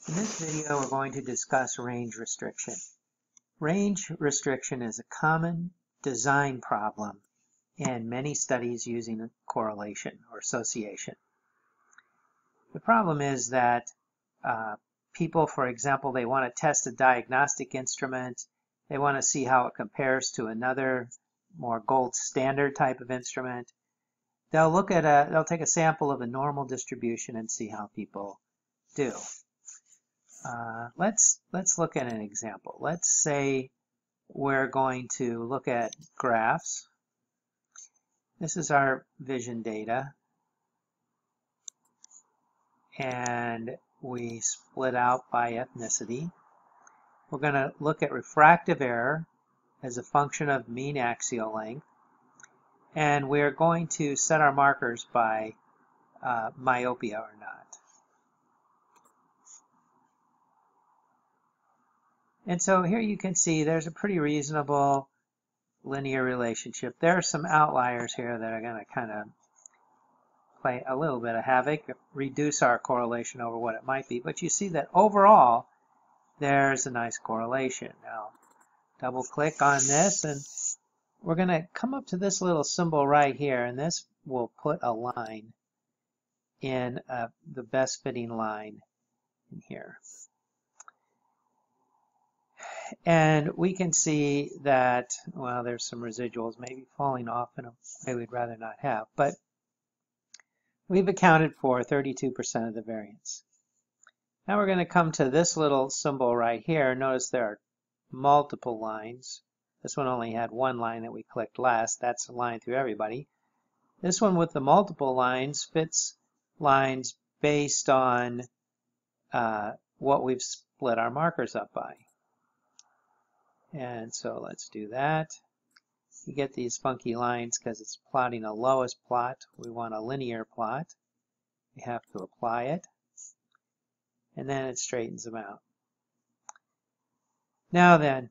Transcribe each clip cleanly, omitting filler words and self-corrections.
In this video, we're going to discuss range restriction. Range restriction is a common design problem in many studies using correlation or association. The problem is that people, for example, they want to test a diagnostic instrument. They want to see how it compares to another more gold standard type of instrument. They'll take a sample of a normal distribution and see how people do. Let's look at an example. Let's say we're going to look at graphs. This is our vision data, and we split out by ethnicity. We're going to look at refractive error as a function of mean axial length, and we're going to set our markers by myopia or not. And so here you can see there's a pretty reasonable linear relationship. There are some outliers here that are going to kind of play a little bit of havoc, reduce our correlation over what it might be. But you see that overall, there's a nice correlation. Now, double click on this, and we're going to come up to this little symbol right here, and this will put a line in the best fitting line in here. And we can see that, well, there's some residuals maybe falling off in a way we'd rather not have, but we've accounted for 32% of the variance. Now we're going to come to this little symbol right here. Notice there are multiple lines. This one only had one line that we clicked last. That's a line through everybody. This one with the multiple lines fits lines based on what we've split our markers up by. And so let's do that. You get these funky lines because it's plotting a lowest plot. We want a linear plot. We have to apply it. And then it straightens them out. Now then,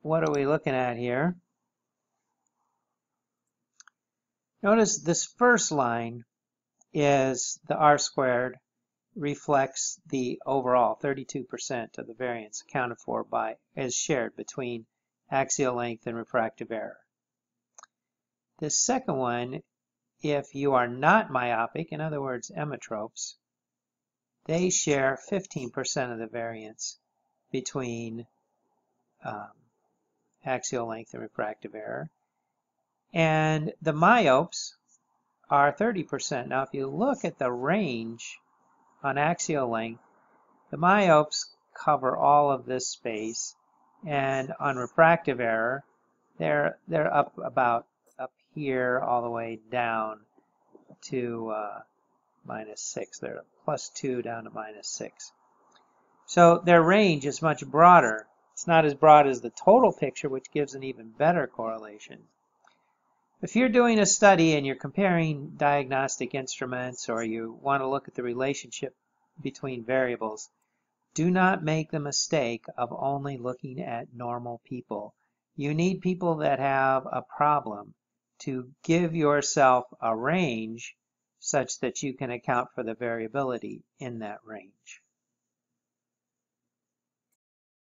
what are we looking at here? Notice this first line is the R squared reflects the overall 32% of the variance accounted for by is shared between axial length and refractive error. The second one, if you are not myopic, in other words emmetropes, they share 15% of the variance between axial length and refractive error. And the myopes are 30%. Now if you look at the range on axial length, the myopes cover all of this space, and on refractive error, they're up here all the way down to -6. They're +2 down to -6. So their range is much broader. It's not as broad as the total picture, which gives an even better correlation. If you're doing a study and you're comparing diagnostic instruments, or you want to look at the relationship between variables, do not make the mistake of only looking at normal people. You need people that have a problem to give yourself a range such that you can account for the variability in that range.